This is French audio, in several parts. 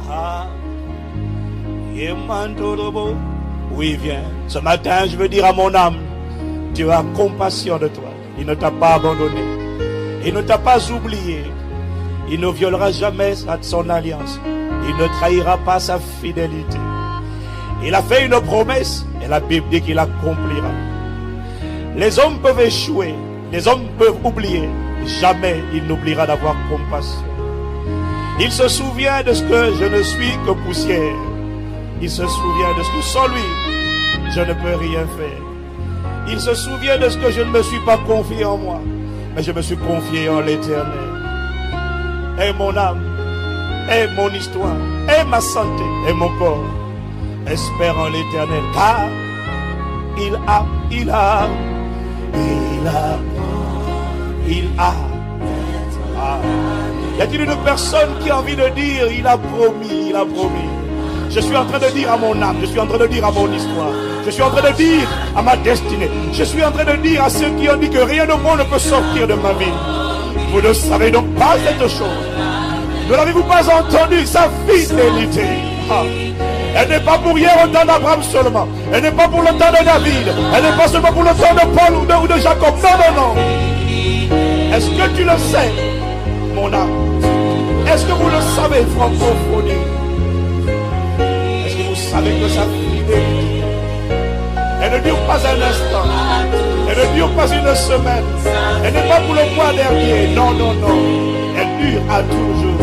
Ah. Oui, viens. Ce matin, je veux dire à mon âme, Dieu a compassion de toi. Il ne t'a pas abandonné. Il ne t'a pas oublié. Il ne violera jamais son alliance. Il ne trahira pas sa fidélité. Il a fait une promesse et la Bible dit qu'il accomplira. Les hommes peuvent échouer, les hommes peuvent oublier. Jamais il n'oubliera d'avoir compassion. Il se souvient de ce que je ne suis que poussière. Il se souvient de ce que sans lui, je ne peux rien faire. Il se souvient de ce que je ne me suis pas confié en moi, mais je me suis confié en l'Éternel. Et mon âme, et mon histoire, et ma santé, et mon corps espère en l'Éternel, car il a. Ah. Y a-t-il une personne qui a envie de dire, il a promis. Je suis en train de dire à mon âme, je suis en train de dire à mon histoire, je suis en train de dire à ma destinée, je suis en train de dire à ceux qui ont dit que rien de bon ne peut sortir de ma vie. Vous ne savez donc pas cette chose. Ne l'avez-vous pas entendu, sa fidélité? Ah. Elle n'est pas pour hier au temps d'Abraham seulement. Elle n'est pas pour le temps de David. Elle n'est pas seulement pour le temps de Paul ou de Jacob. Non. Est-ce que tu le sais, mon âme? Est-ce que vous le savez, francophonie? Est-ce que vous savez que sa fidélité, elle ne dure pas un instant. Elle ne dure pas une semaine. Elle n'est pas pour le mois dernier. Non. Elle dure à toujours.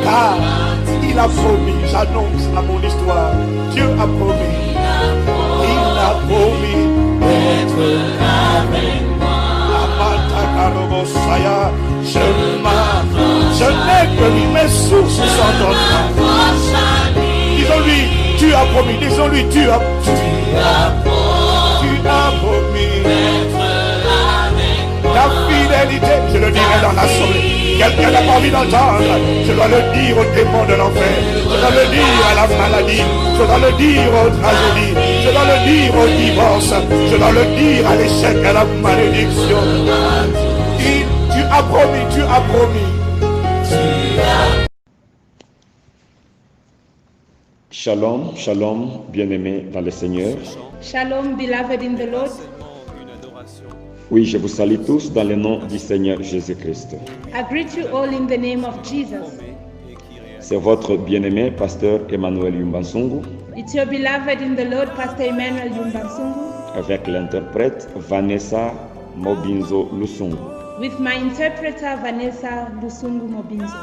Car il a promis, j'annonce à mon histoire, Dieu a promis. Il a promis d'être avec moi. Je n'ai que lui, mes sources sont en toi. Disons-lui, tu as promis. Disons-lui, tu as promis ta fidélité. Je le dirai dans l'assemblée. Quelqu'un n'a pas envie d'entendre. Je dois le dire aux démons de l'enfer. Je dois le dire à la maladie. Je dois le dire aux tragédies. Je dois le dire au divorce. Je dois le dire à l'échec, à la malédiction. Tu as promis. Shalom, bien-aimés dans le Seigneur. Shalom, beloved in the Lord. Oui, je vous salue tous dans le nom du Seigneur Jésus-Christ. I greet you all in the name of Jesus. C'est votre bien-aimé, pasteur Emmanuel Yumbansungu, It's your beloved in the Lord, Pastor Emmanuel Yumbansungu, avec l'interprète Vanessa Mobinzo Lusungu. with my interpreter Vanessa Lusungu Mobinzo.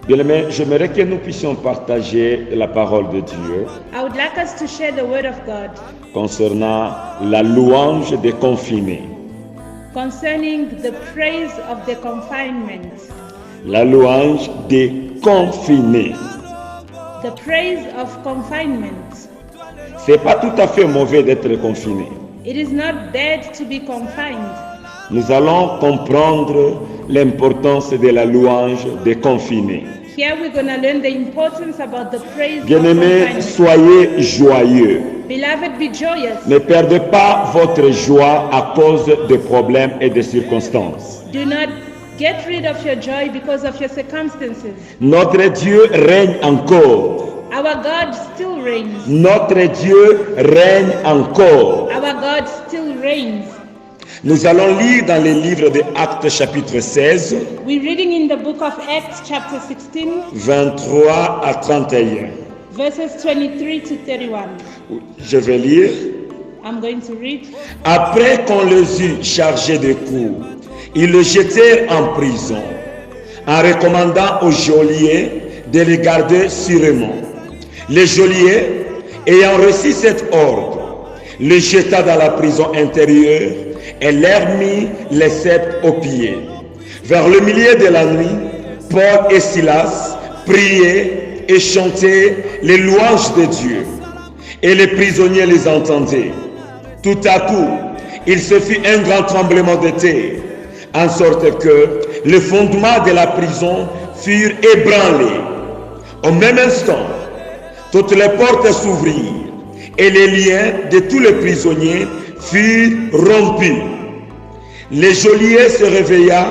Bien-aimés, j'aimerais que nous puissions partager la parole de Dieu I would like us to share the word of God concernant la louange des confinés. concerning the praise of the confinement. La louange des confinés. The praise of confinement. C'est pas tout à fait mauvais d'être confiné. It is not bad to be confined. Nous allons comprendre l'importance de la louange des confinés. Here we're going to learn the importance about the praise Bien-aimés, of confinement. soyez joyeux. Beloved, be joyous. Ne perdez pas votre joie à cause des problèmes et des circonstances. Do not get rid of your joy because of your circumstances. Notre Dieu règne encore. Our God still reigns. Notre Dieu règne encore. Our God still reigns. Nous allons lire dans le livre de Actes chapitre 16, We're reading in the book of Acts chapter 16, 23 à 31. verses 23 to 31. Je vais lire. I'm going to read. Après qu'on les eut chargés de coups, ils le jetèrent en prison, en recommandant au geôlier de les garder sûrement. Le geôlier, ayant reçu cet ordre, le jeta dans la prison intérieure et leur mit les sceptres aux pieds. Vers le milieu de la nuit, Paul et Silas priaient et chantaient les louanges de Dieu. Et les prisonniers les entendaient. Tout à coup, il se fit un grand tremblement de terre, en sorte que les fondements de la prison furent ébranlés. Au même instant, toutes les portes s'ouvrirent et les liens de tous les prisonniers furent rompus. Le geôlier se réveilla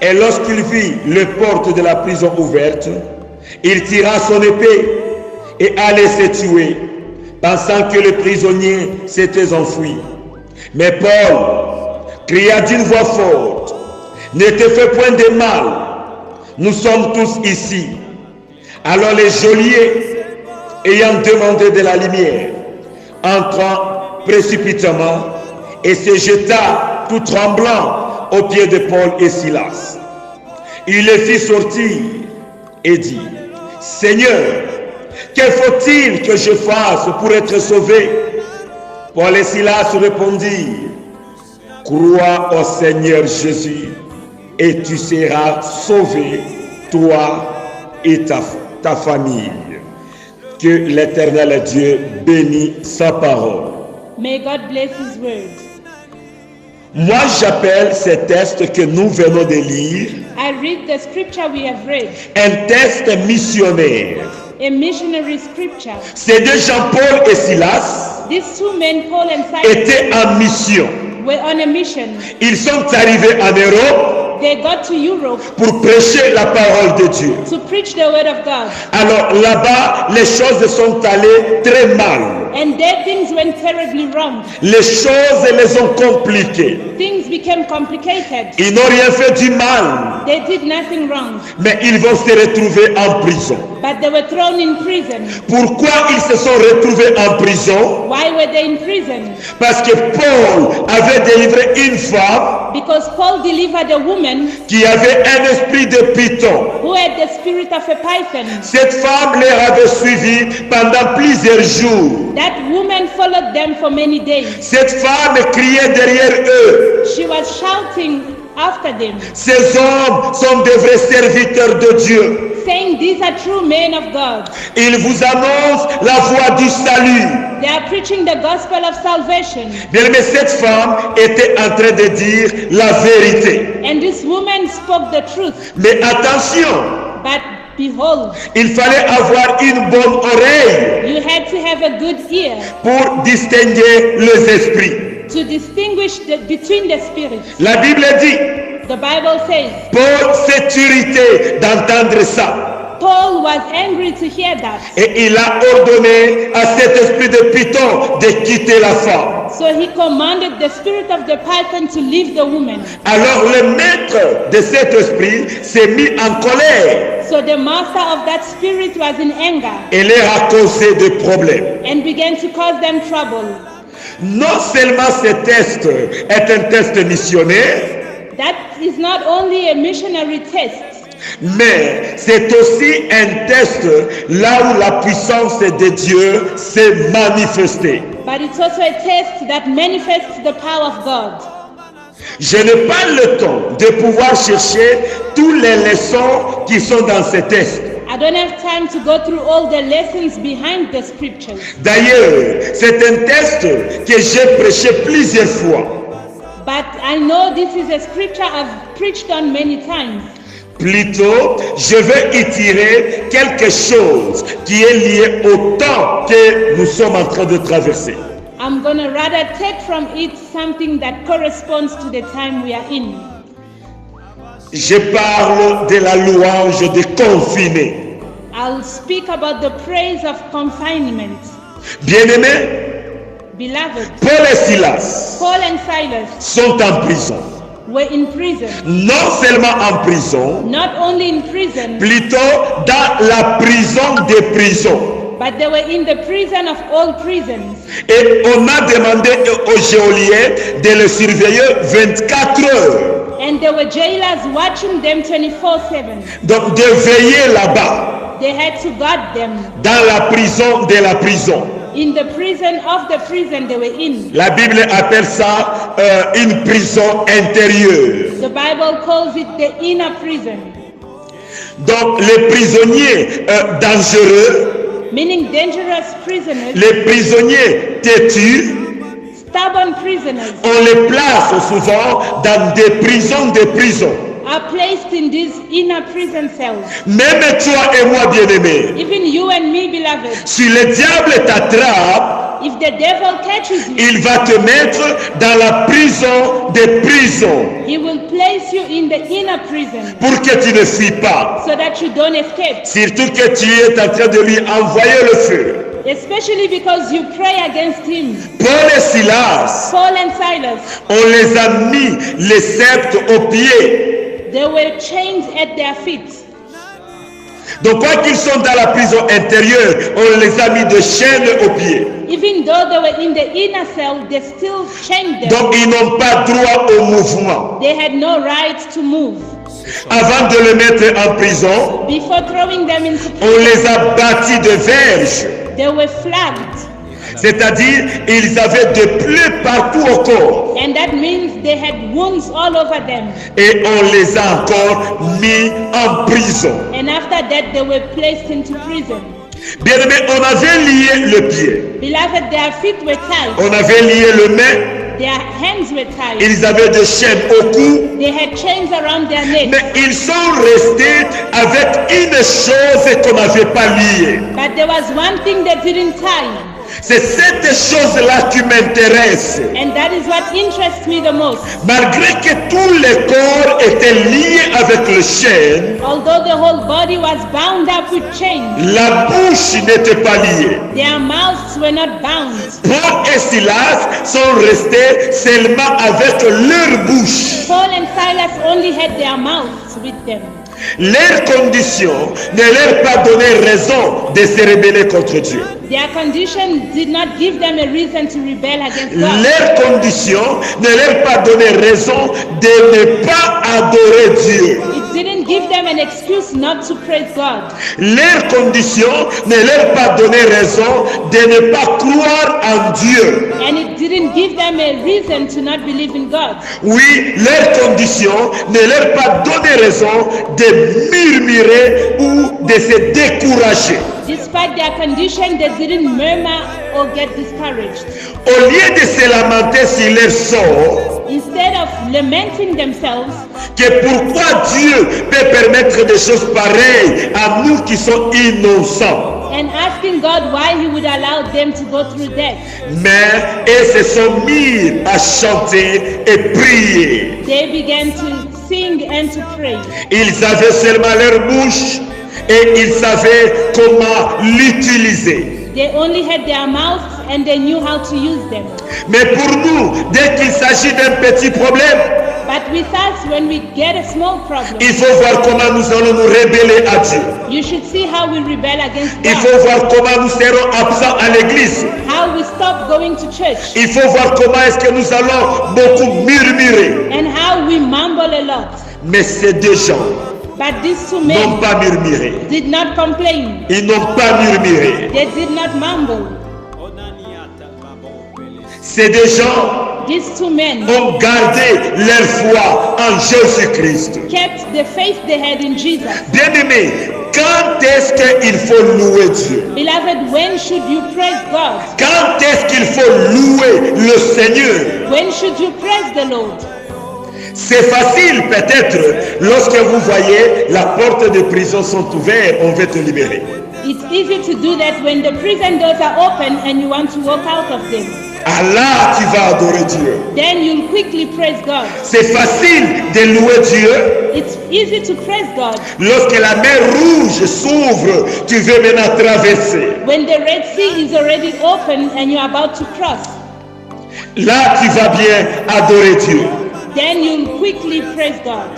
et lorsqu'il vit les portes de la prison ouvertes, il tira son épée et allait se tuer, pensant que le prisonnier s'était enfui. Mais Paul cria d'une voix forte, « Ne te fais point de mal, nous sommes tous ici. » Alors les geôliers, ayant demandé de la lumière, entra précipitamment et se jeta tout tremblant aux pieds de Paul et Silas. Il les fit sortir et dit, « Seigneur, que faut-il que je fasse pour être sauvé? » Paul et Silas répondirent, « Crois au Seigneur Jésus et tu seras sauvé, toi et ta famille. » Que l'Éternel Dieu bénisse sa parole. May God bless His word. Moi, j'appelle ce texte que nous venons de lire I read the scripture we have read, un texte missionnaire. a missionary scripture. Ces deux gens, Paul et Silas, These two men, Paul and Silas, étaient en mission. were on a mission. Ils sont arrivés en Europe They got to Europe pour prêcher la parole de Dieu. to preach the word of God. Alors là-bas, les choses sont allées très mal. And there things went terribly wrong. Les choses les ont compliquées. Things became complicated. Ils n'ont rien fait du mal, They did nothing wrong, mais ils vont se retrouver en prison. but they were thrown in prison. Pourquoi ils se sont retrouvés en prison? Why were they in prison? Parce que Paul avait délivré une femme Because Paul delivered a woman qui avait un esprit de python. who had the spirit of a python. Cette femme les avait suivis pendant plusieurs jours. That woman followed them for many days. Cette femme criait derrière eux. She was shouting after them, Ces hommes sont de vrais serviteurs de Dieu. saying, "These are true men of God. Ils vous annoncent la voie du salut. They are preaching the gospel of salvation." Bien, mais cette femme était en train de dire la vérité. And this woman spoke the truth. Mais attention, But behold, il fallait avoir une bonne oreille you had to have a good ear pour distinguer les esprits. to distinguish between the spirits. La Bible dit, The Bible says, Paul s'est irrité d'entendre ça. Paul was angry to hear that. Et il a ordonné à cet esprit de python de quitter la femme. So he commanded the spirit of the python to leave the woman. Alors le maître de cet esprit s'est mis en colère So the master of that spirit was in anger et leur a causé des problèmes. and began to cause them trouble. Non seulement ce test est un test missionnaire, That is not only a missionary test, mais c'est aussi un test là où la puissance de Dieu s'est manifestée. but it's also a test that manifests the power of God. Je n'ai pas le temps de pouvoir chercher toutes les leçons qui sont dans ce test. I don't have time to go through all the lessons behind the scriptures. D'ailleurs, c'est un test que j'ai prêché plusieurs fois. But I know this is a scripture I've preached on many times. Plutôt, je vais y tirer quelque chose qui est lié au temps que nous sommes en train de traverser. I'm going to rather take from it something that corresponds to the time we are in. Je parle de la louange des confinés. I'll speak about the praise of confinement. Bien-aimés, Beloved, Paul et Silas Paul and Silas sont en prison. were in prison. Non seulement en prison, Not only in prison, plutôt dans la prison des prisons. but they were in the prison of all prisons. Et on a demandé aux geôliers de les surveiller 24 heures. And there were jailers watching them 24/7. Donc de veiller là-bas, They had to guard them dans la prison de la prison. in the prison of the prison they were in. La Bible appelle ça une prison intérieure. The Bible calls it the inner prison, Donc les prisonniers dangereux, meaning dangerous prisoners, les prisonniers têtus, stubborn prisoners on les place souvent dans des prisons. are placed in these inner prison cells. Même toi et moi, bien-aimés, Even you and me, beloved, si le diable t'attrape, If the devil catches you, il va te mettre dans la prison des prisons he will place you in the inner prison pour que tu ne fuis pas. so that you don't escape. Surtout que tu es en train de lui envoyer le feu. Especially because you pray against him. Paul et Silas, Paul and Silas, on les a mis les sceptres aux pieds. they were chained at their feet. Donc, quoi qu'ils sont dans la prison intérieure, on les a mis de chaînes aux pieds. Even though they were in the inner cell, they still chained them. Donc, ils n'ont pas droit au mouvement. They had no right to move. Avant de les mettre en prison, Before throwing them into on prison, les a bâtis de verges. they were flagged. C'est-à-dire, ils avaient des plaies partout au corps. And that means they had wounds all over them. Et on les a encore mis en prison. And after that, they were placed into prison. Bien-aimé, on avait lié le pied. Beloved, their feet were tied. On avait lié le main. Their hands were tied. Ils avaient des chaînes au cou. They had chains around their necks. Mais ils sont restés avec une chose qu'on n'avait pas liée. But there was one thing they didn't tie. C'est cette chose-là qui m'intéresse. And that is what interests me the most. Malgré que tous les corps étaient liés avec le chaîne, Although the whole body was bound up with chains, la bouche n'était pas liée. their mouths were not bound. Paul et Silas sont restés seulement avec leur bouche. Paul and Silas only had their mouths with them. Leurs conditions ne leur pas donné raison de se rebeller contre Dieu. Their condition did not give them a reason to rebel against God. Leurs conditions ne leur pas donné raison de ne pas adorer Dieu. It didn't give them an excuse not to praise God. Leurs conditions ne leur pas donné raison de ne pas croire en Dieu. And it didn't give them a reason to not believe in God. Oui, leurs conditions ne leur pas donné raison de murmurer ou de se décourager. Despite their condition, they didn't murmur or get discouraged. Au lieu de se lamenter sur leur sort, Instead of lamenting themselves, que pourquoi Dieu peut permettre des choses pareilles à nous qui sommes innocents. and asking God why He would allow them to go through that, Mais ils se sont mis à chanter et prier. they began to sing and to pray. Ils avaient seulement leur bouche et ils savaient comment l'utiliser. They only had their mouths and they knew how to use them. Mais pour nous, dès qu'il s'agit d'un petit problème, But with us, when we get a small problem, il faut voir comment nous allons nous rebeller à Dieu. you should see how we rebel against Il God, faut voir comment nous serons absents à l'église. how we stop going to church, Il faut voir comment est-ce que nous allons beaucoup murmurer. and how we mumble a lot. Mais ces deux gens But these two n'ont men pas murmuré. did not complain. Ils n'ont pas murmuré. They did not mumble. Ces deux gens These two men ont gardé leur foi en Jésus-Christ. kept the faith they had in Jesus. Bien-aimé, quand est-ce qu'il faut louer Dieu? Beloved, when should you praise God? Quand est-ce qu'il faut louer le Seigneur? When should you praise the Lord? C'est facile peut-être lorsque vous voyez la porte de prison sont ouvertes, on veut te libérer. It's easy to do that when the prison doors are open and you want to walk out of them. Allah, tu vas adorer Dieu. Then you'll quickly praise God. C'est facile de louer Dieu It's easy to praise God lorsque la mer rouge s'ouvre, tu veux maintenant traverser. when the Red Sea is already open and you're about to cross. Là, tu vas bien adorer Dieu. Then you'll quickly praise God.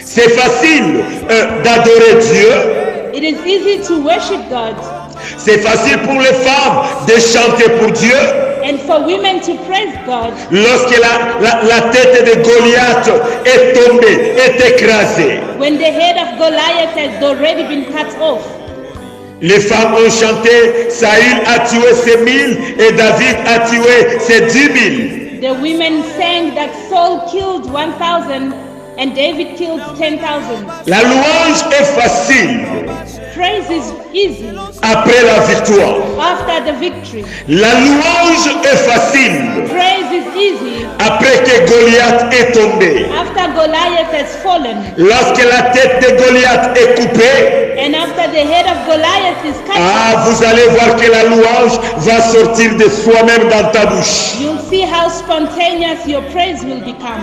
C'est facile d'adorer Dieu. It is easy to worship God C'est facile pour les femmes de chanter pour Dieu. and for women to praise God Lorsque la tête de Goliath est tombée, est écrasée. when the head of Goliath has already been cut off. Les femmes ont chanté, Saül a tué ses 1000 et David a tué ses 10 000. The women sang that Saul killed 1,000 and David killed 10,000. La louange est facile. Praise is easy après la victoire. after the victory. La louange est facile Praise is easy après que Goliath est tombé. after Goliath has fallen. Lorsque la tête de Goliath est coupée, And after the head of Goliath is cut off, vous allez voir que la louange va sortir de soi-même dans ta bouche. you'll see how spontaneous your praise will become.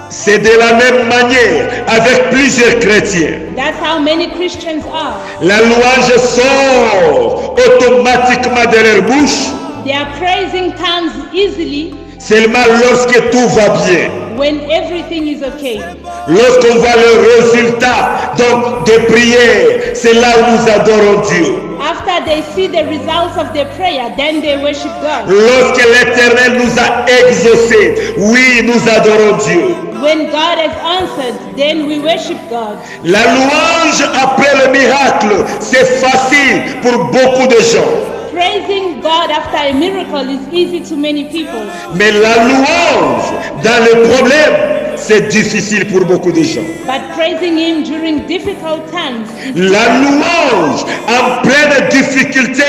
C'est de la même manière avec plusieurs chrétiens. That's how many Christians are. La louange sort automatiquement de leur bouche They are praising tongues easily seulement lorsque tout va bien. when everything is okay. Lorsqu'on voit le résultat donc des prières, c'est là où nous adorons Dieu. After they see the results of their prayer, then they worship God. Lorsque l'Éternel nous a exaucés, oui, nous adorons Dieu. When God has answered, then we worship God. La louange après le miracle, c'est facile pour beaucoup de gens. Praising God after a miracle is easy to many people. Mais la louange dans le problème, c'est difficile pour beaucoup de gens. But praising Him during difficult times, La louange en pleine difficulté,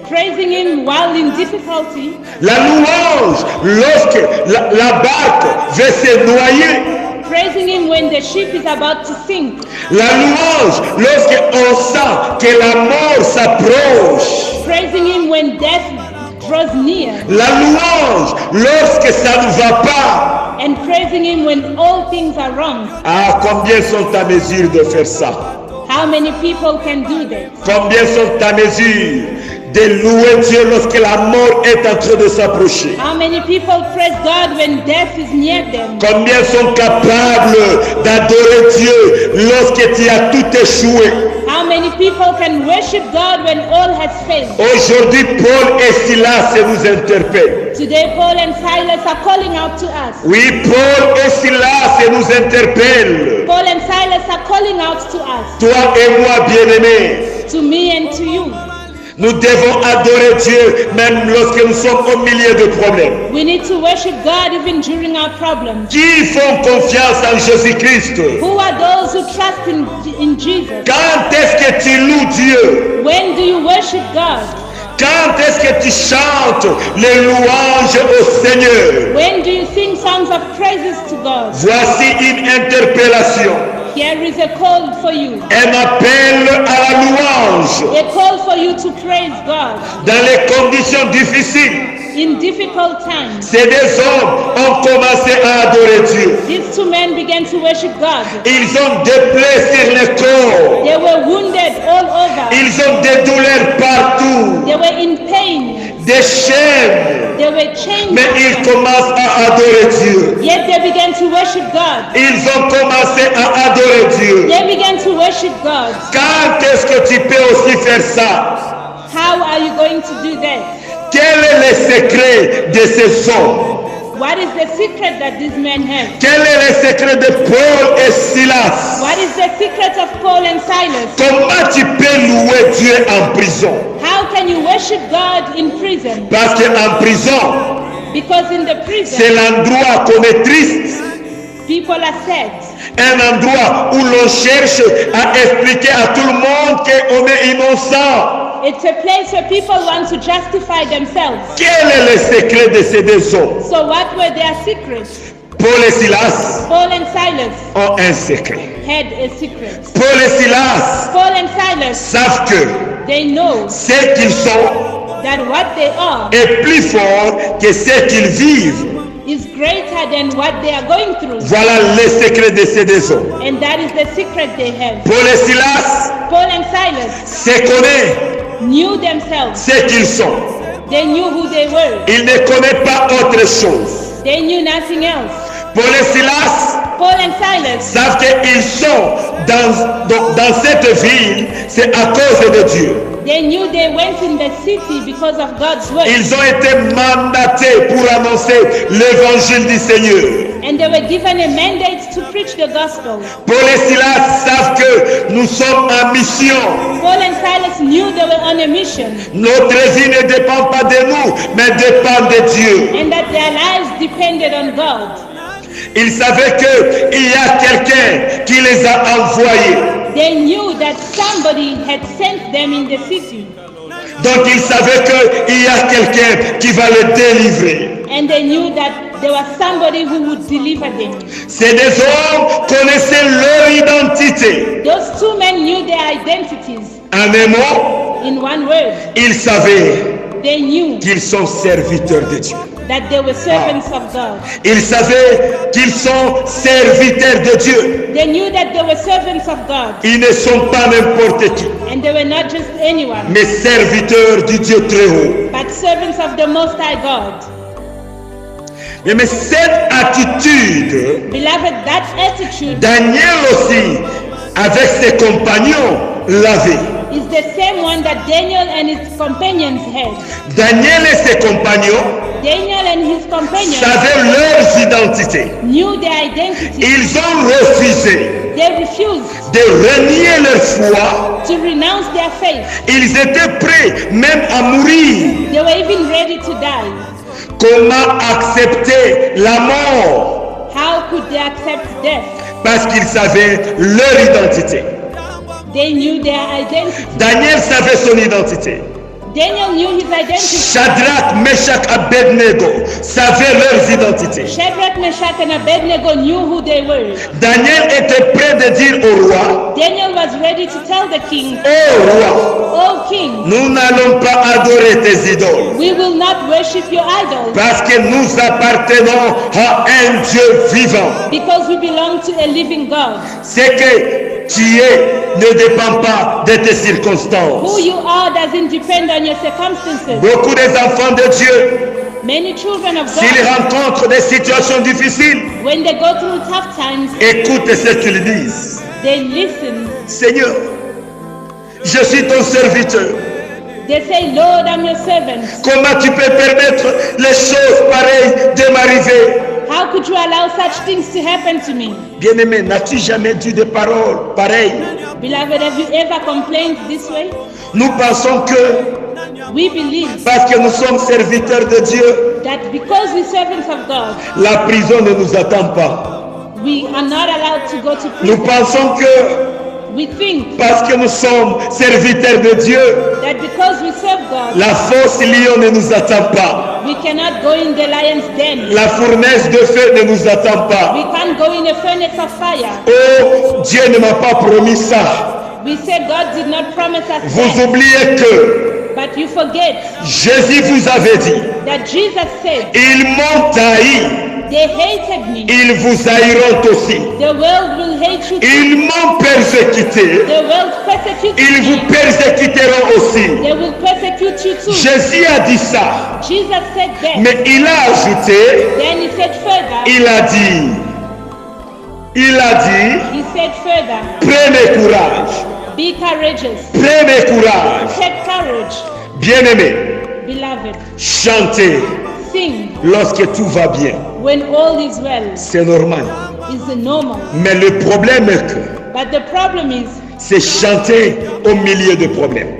praising Him while in difficulty, la louange lorsque la barque veut se noyer, praising Him when the ship is about to sink, la louange lorsque on sent que la mort s'approche, praising Him when death draws near, la louange lorsque ça ne va pas. and praising Him when all things are wrong. Ah, combien sont à mesure de faire ça? How many people can do that? Combien sont à mesure de louer Dieu lorsque la mort est en train de s'approcher? How many people praise God when death is near them? Combien sont capables d'adorer Dieu lorsque tu as tout échoué? How many people can worship God when all has failed? Aujourd'hui, Paul et Silas nous interpellent. Today, Paul and Silas are calling out to us. Oui, Paul et Silas nous interpellent. Paul and Silas are calling out to us, Toi et moi, bien-aimés, to me and to you. nous devons adorer Dieu même lorsque nous sommes au milieu de problèmes. We need to worship God even during our problems. Qui font confiance en Jésus-Christ? Who are those who trust in Jesus? Quand est-ce que tu loues Dieu? When do you worship God? Quand est-ce que tu chantes les louanges au Seigneur? When do you sing songs of praises to God? Voici une interpellation, Here is a call for you. un appel à la louange. A call for you to praise God Dans les conditions difficiles, in difficult times. ces deux hommes ont commencé à adorer Dieu. These two men began to worship God. Ils ont des plaies sur le corps. They were wounded all over. Ils ont des douleurs partout, They were in pain. des chaînes. They were chained. Mais ils commencent à adorer Dieu. Yet they began to worship God. Ils ont commencé à adorer Dieu. They began to worship God. Quand est-ce que tu peux aussi faire ça? How are you going to do that? Quel est le secret de ces hommes? What is the secret that these men have? Quel est le secret de Paul et Silas? What is the secret of Paul and Silas? Comment tu peux louer Dieu en prison? How can you worship God in prison? Parce qu'en prison, Because in the c'est prison, l'endroit qu'on est triste. people are sad. Un endroit où l'on cherche à expliquer à tout le monde qu'on est innocent. It's a place where people want to justify themselves. Quel est le secret de ces deux hommes? So what were their secrets? Paul et Silas Paul and Silas ont un secret. had a secret. Paul et Silas Paul and Silas, savent que they know ce qu'ils sont that what they are est plus fort que ce qu'ils vivent. is greater than what they are going through. Voilà le secret de ces deux hommes. And that is the secret they have. Paul et Silas Paul and Silas se connaissent knew themselves. ce qu'ils sont. They knew who they were. Ils ne connaissent pas autre chose. They knew nothing else. Paul et Silas Paul and Silas, savent qu'ils sont dans cette ville, c'est à cause de Dieu. they knew they went in the city because of God's word. Ils ont été mandatés pour annoncer l'évangile du Seigneur. And they were given a mandate to preach the gospel. Paul et Silas savent que nous sommes en mission. Paul and Silas knew they were on a mission Notre vie ne dépend pas de nous, mais dépend de Dieu. and that their lives depended on God. Ils savaient qu'il y a quelqu'un qui les a envoyés. They knew that somebody had sent them in the city. Donc ils savaient qu'il y a quelqu'un qui va le délivrer. And they knew that there was somebody who would deliver them. Ces deux hommes connaissaient leur identité. Those two men knew their identities. En un mot, In one word, ils savaient they knew qu'ils sont serviteurs de Dieu. that they were servants of God. Ils savaient qu'ils sont serviteurs de Dieu. They knew that they were servants of God. Ils ne sont pas n'importe qui, And they were not just anyone, mais serviteurs du Dieu très haut. but servants of the Most High God. Mais cette attitude, Beloved, that attitude Daniel aussi, avec ses compagnons, l'avait. is the same one that Daniel and his companions had. Daniel et ses compagnons Daniel and his companions savaient leurs identités. knew their identity. Ils ont refusé They refused de renier leur foi. to renounce their faith. Ils étaient prêts même à mourir. They were even ready to die. Comment accepter la mort? How could they accept death? Parce qu'ils savaient leur identité. They knew their identity. Daniel savait son identité. Daniel knew his identity. Shadrach, Meshach, Abednego savaient leurs identités. Shadrach, Meshach, and Abednego knew who they were. Daniel était prêt de dire au roi, Daniel was ready to tell the king, ô roi, "Oh king, nous n'allons pas adorer tes idoles, we will not worship your idols parce que nous appartenons à un Dieu vivant. because we belong to a living God. C'est que tu es ne dépend pas de tes Who circonstances. you are doesn't depend on your circumstances." Beaucoup des enfants de Dieu, Many children of s'ils God, rencontrent des situations difficiles, when they go through tough times, écoute ce qu'ils disent. they listen. Seigneur, je suis ton serviteur. They say, "Lord, I'm your servant. Comment tu peux permettre les choses pareilles de m'arriver? How could you allow such things to happen to me?" Bien-aimé, n'as-tu jamais dit des paroles pareilles? Beloved, have you ever complained this way? Nous pensons que We believe parce que nous sommes serviteurs de Dieu, that because we're servants of God, la prison ne nous attend pas. we are not allowed to go to Nous prison. pensons que We think parce que nous sommes serviteurs de Dieu, that because we serve God, la force lion ne nous attend pas. we cannot go in the lion's den. La fournaise de feu ne nous attend pas. We can't go in a furnace of fire. Oh, Dieu ne m'a pas promis ça. We said God did not promise us Vous that, oubliez que but you forget Jésus vous avait dit, that Jesus said, ils m'ont haï, "They hated me. ils vous haïront aussi. The world will hate you too. Ils m'ont persécuté, The world persecutes ils vous me. persécuteront aussi. They will persecute you too." Jésus a dit ça, Jesus said that. mais il a ajouté, Then he said further, il a dit, he said further, prenez courage, "Be courageous. prenez courage. Take courage, Bien-aimé, beloved. chantez Sing lorsque tout va bien, when all is well." c'est normal. Is normal. Mais le problème est que But the problem is c'est chanter au milieu de problèmes.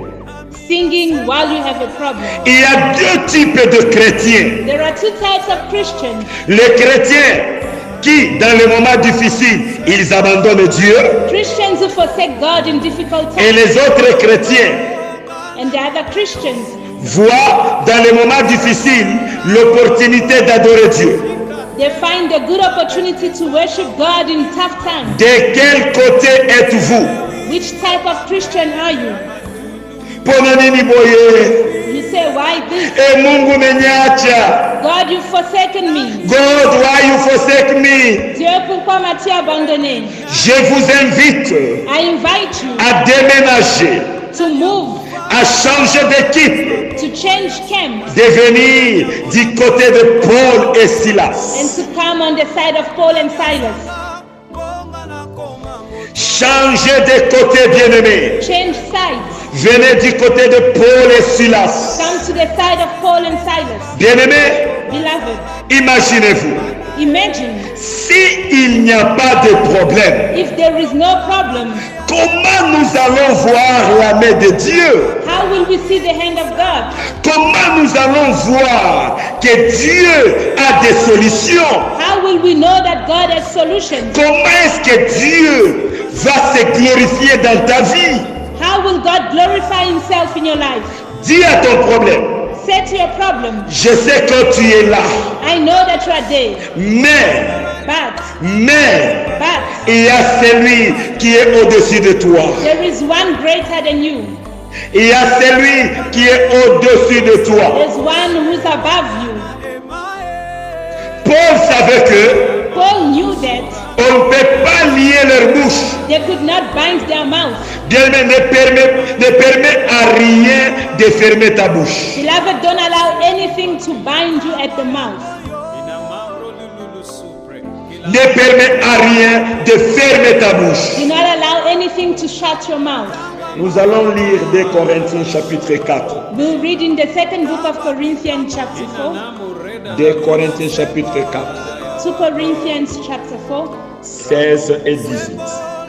singing while you have a problem. Il y a deux types de chrétiens. There are two types of Christians. Les chrétiens qui, dans les moments difficiles, ils abandonnent Dieu, Christians who forsake God in difficult et times. les autres chrétiens And the other Christians voient dans les moments difficiles l'opportunité d'adorer Dieu. They find a good opportunity to worship God in tough times. De quel côté êtes-vous? Which type of Christian are you? Ponanini boye, You say, "Why this? e Mungu umeniacha. God, you've forsaken me. God, why you forsake me? Dieu, pourquoi m'as-tu abandonné?" Je vous invite I invite you à déménager, to move, à changer d'équipe, to change camp, de venir du côté de Paul et and Silas. to come on the side of Paul and Silas. Changez de côté, bien-aimé. Change sides. Venez du côté de Paul et Silas. Come to the side of Paul and Silas. Bien-aimé, Beloved, imaginez-vous, imagine s'il n'y a pas de problème, if there is no problem, comment nous allons voir la main de Dieu? how will we see the hand of God? Comment nous allons voir que Dieu a des solutions? How will we know that God has solutions? Comment est-ce que Dieu va se glorifier dans ta vie? How will God glorify himself in your life? Dis à ton problème, Say to your problem, je sais que tu es là, I know that you are there, mais but il y a celui qui est au-dessus de toi. there is one greater than you. Il y a celui qui est au-dessus de toi. There's one who's above you. Paul savait que Paul knew that on ne peut pas lier leur bouche. they could not bind their mouth. Bien-aimé, ne permet à rien de fermer ta bouche. Beloved, don't allow anything to bind you at the mouth. Ne permet à rien de fermer ta bouche. Do not allow anything to shut your mouth. Nous allons lire 2 Corinthiens chapitre 4. We'll read in the second book of Corinthians chapter 4. 2 Corinthiens chapitre 4, 2 Corinthians chapter 4, 16 et 18.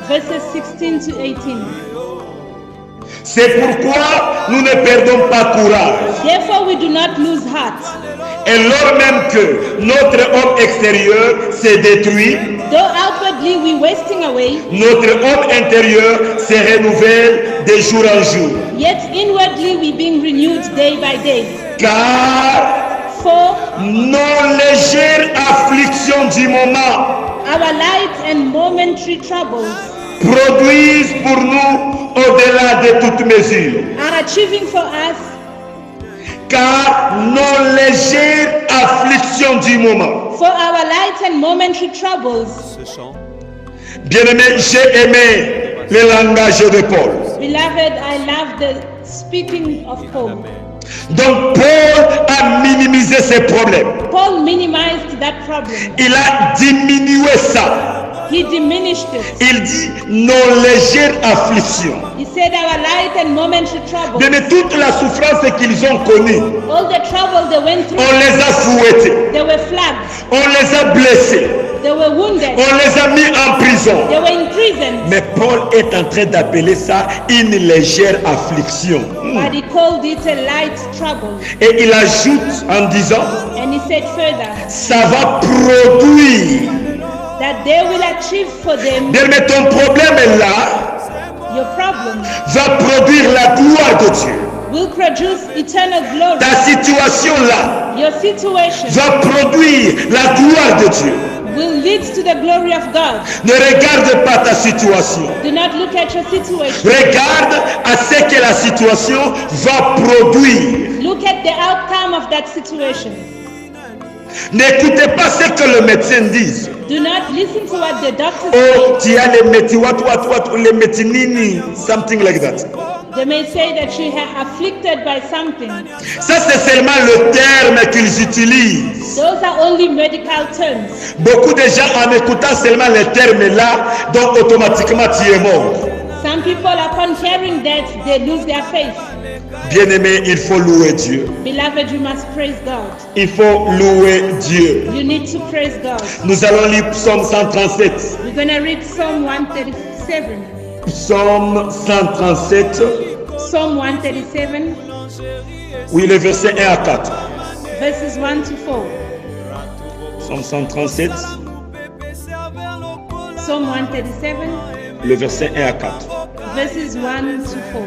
verses 16 to 18. C'est pourquoi nous ne perdons pas courage. Therefore we do not lose heart. Et lors même que notre homme extérieur s'est détruit, Though outwardly we wasting away, notre homme intérieur se renouvelle de jour en jour. yet inwardly we being renewed day by day. Car For nos légères afflictions du moment our light and momentary troubles produisent pour nous au-delà de toute mesure. are achieving for us, Car nos légères afflictions du moment. for our light and momentary troubles. Bien-aimé, j'ai aimé le langage de Paul. Beloved, I love the speaking of Paul. Donc Paul a minimisé ses problèmes. Paul minimized that problem. Il a diminué ça. He diminished it. Il dit nos légères afflictions. He said our light and momentary troubles, Bien, toute la souffrance qu'ils ont connue, all the trouble they went through, on les a fouettés, they were flogged, on les a blessés, they were wounded, on les a mis en prison. they were in prison. Mais Paul est en train d'appeler ça une légère affliction. But he called it a light trouble. Et il ajoute en disant, And he said further ça va produire. that they will achieve for them Bien, mais ton problème est là, your problem, va produire la gloire de Dieu. will produce eternal glory. Ta situation là Your situation va produire la gloire de Dieu. will lead to the glory of God. Ne regarde pas ta situation. Do not look at your situation. Regarde à ce que la situation va produire. Look at the outcome of that situation. N'écoutez pas ce que le médecin dit. Do not listen to what the doctors Oh, say. tu as les médecins, les médecins, something like that. They may say that you are afflicted by something. Ça, c'est seulement le terme qu'ils utilisent. Those are only medical terms. Beaucoup de gens, en écoutant seulement les termes là, donc automatiquement tu es mort. Some people, upon hearing that, they lose their faith. Bien-aimé, il faut louer Dieu. Beloved, you must praise God. Il faut louer Dieu. You need to praise God. Nous allons lire Psaume 137. We're going to read Psalm 137. Psaume 137. Psalm 137, Oui, le verset 1 à 4. verses 1 to 4. Psaume 137, Psalm 137, le verset 1 à 4. verses 1 to 4.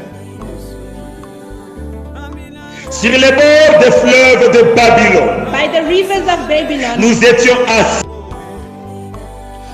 Sur les bords des fleuves de Babylone, By the rivers of Babylon, nous étions assis.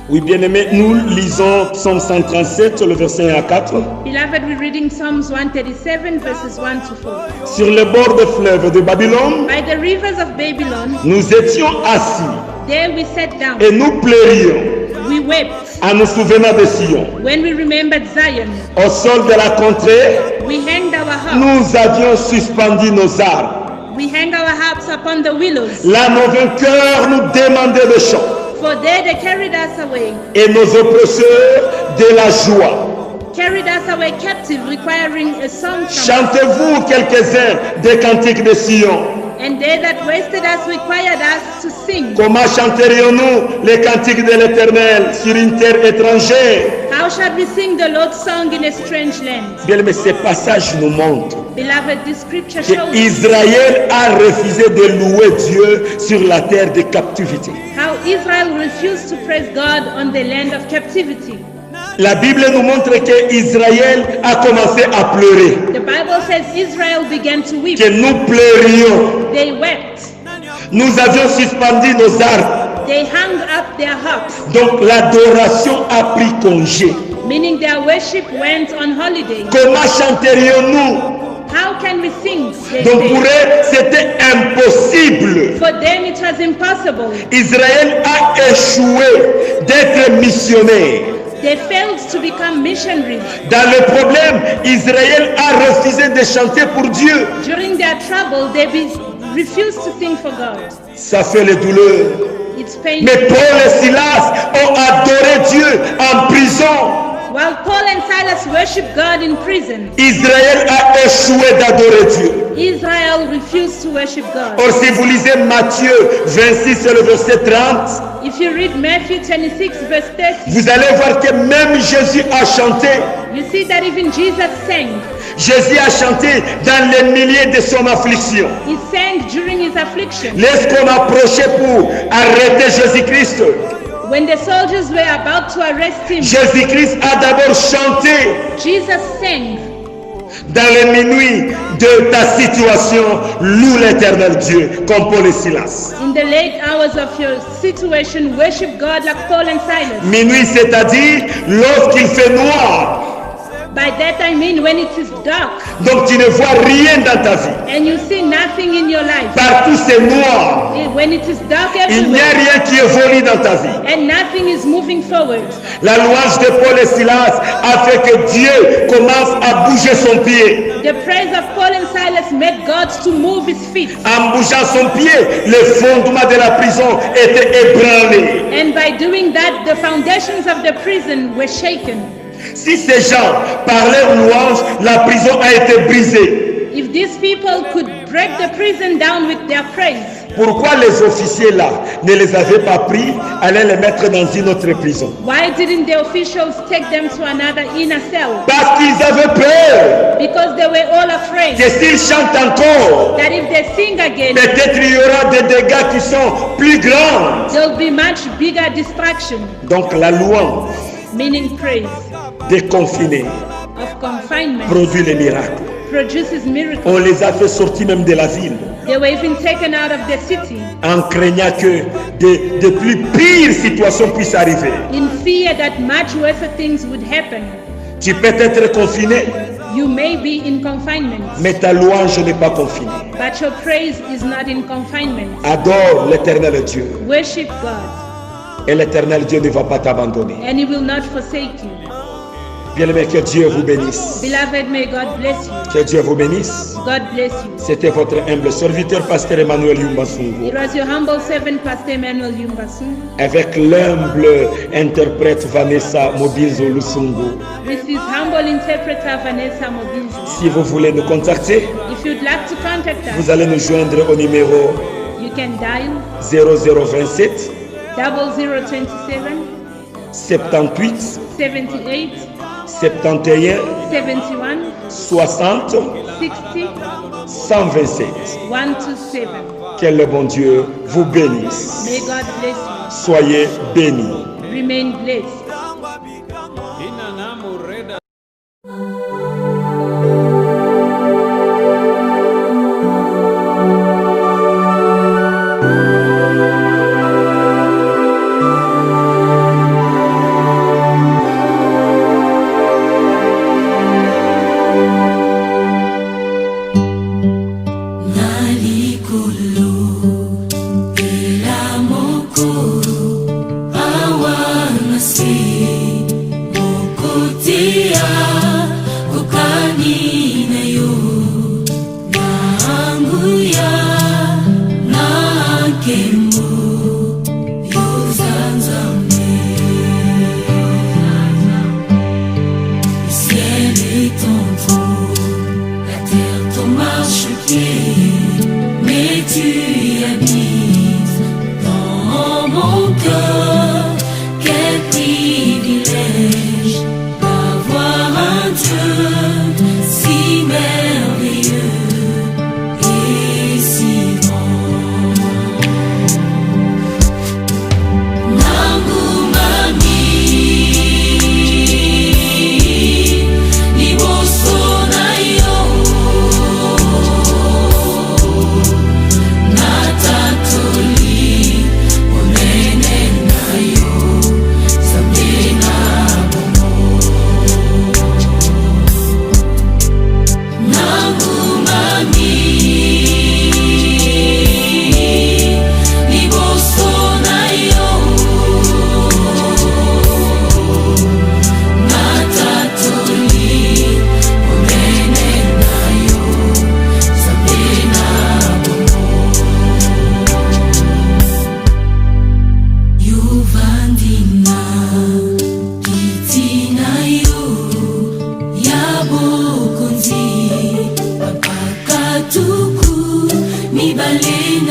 Oui, bien-aimé, nous lisons Psaume 137, le verset 1 à 4. beloved, we're reading Psalms 137, verses 1 to 4. Sur les bords des fleuves de Babylone, By the rivers of Babylon, nous étions assis there we sat down. et nous pleurions We wept en nous souvenant de Sion. when we remembered Zion. Au sol de la contrée, We hanged our harps. nous avions suspendu nos armes. We hang our harps upon the willows. Là, nos vainqueurs nous demandaient de chant For there they carried us away, et nos oppresseurs de la joie. carried us away captive, requiring a song from us. Chantez-vous quelques-uns des cantiques de Sion. And they that wasted us required us to sing. Comment chanterions-nous les cantiques de l'Éternel sur une terre étrangère? How shall we sing the Lord's song in a strange land? Bien, mais ce passage nous montre Beloved, this scripture que shows Israël a refusé de louer Dieu sur la terre de captivité. how Israel refused to praise God on the land of captivity. La Bible nous montre que Israël a commencé à pleurer, The Bible says Israel began to weep. que nous pleurions. They wept. Nous avions suspendu nos armes. They hung up their harps, Donc l'adoration a pris congé. meaning their worship went on holiday. Comment chanterions-nous? How can we sing? They Donc pour say. eux, c'était impossible. For them it was impossible. Israël a échoué d'être missionnaire. They failed to become missionaries. Dans le problème, Israël a refusé de chanter pour Dieu. During their trouble, they refused to sing for God. Ça fait les douleurs. It's painful. Mais Paul et Silas ont adoré Dieu en prison. While Paul and Silas worshiped God in prison, Israël a échoué d'adorer Dieu. Israel refused to worship God. Or, si vous lisez Matthieu 26, le verset 30, If you read Matthew 26, verse 30, vous allez voir que même Jésus a chanté. you see that even Jesus sang. Jésus a chanté dans les milliers de son affliction. He sang during his affliction. Lorsqu'on approchait pour arrêter Jésus-Christ, When the soldiers were about to arrest him, Jésus-Christ a d'abord chanté Jesus sang. dans les minuit de ta situation, loue l'éternel Dieu, comme Paul et Silas. In the late hours of your situation, worship God like Paul and Silas. Minuit, c'est-à-dire lorsqu'il fait noir. By that I mean when it is dark Donc tu ne vois rien dans ta vie. and you see nothing in your life. Partout c'est noir. When it is dark Il n'y a everywhere rien qui évolue dans ta vie. and nothing is moving forward. La louange de Paul et Silas a fait que Dieu commence à bouger son pied. The praise of Paul and Silas made God to move his feet. En bougeant son pied, le fondement de la prison était ébranlé. And by doing that, the foundations of the prison were shaken. Si ces gens, par leur louange, la prison a été brisée. If these people could break the prison down with their praise, Pourquoi les officiers là ne les avaient pas pris, allaient les mettre dans une autre prison? why didn't the officials take them to another inner cell? Parce qu'ils avaient peur Because they were all afraid que s'ils chantent encore, that if they sing again, peut-être il y aura des dégâts qui sont plus grands. there'll be much bigger distraction, Donc la louange meaning praise déconfinée of confinement produit les miracles. produces miracles. On les a fait sortir même de la ville They were even taken out of the city en craignant que de plus pires situations puissent arriver. in fear that much worse things would happen. Tu peux être confiné, You may be in confinement, mais ta louange n'est pas confinée. but your praise is not in confinement. Adore l'éternel Dieu. Worship God, Et l'éternel Dieu ne va pas t'abandonner. and He will not forsake you. Bien-aimé, que Dieu vous bénisse. Beloved, may God bless you. Que Dieu vous bénisse. God bless you. C'était votre humble serviteur, pasteur Emmanuel Yumbasungu, It was your humble servant, Pastor Emmanuel Yumbasungu, avec l'humble interprète Vanessa Mobinzo Lusungu. with his humble interpreter, Vanessa Mobinzo. Si vous voulez nous contacter, If you'd like to contact vous us, allez nous joindre au numéro you can dial 0027 0027 78 78 71 71 60 60 127. 127. Que le bon Dieu vous bénisse. May God bless you. Soyez bénis. Remain blessed. Mais tu y habites dans mon cœur. Quel privilège d'avoir un Dieu si merveilleux et si grand. Nangu mami mibale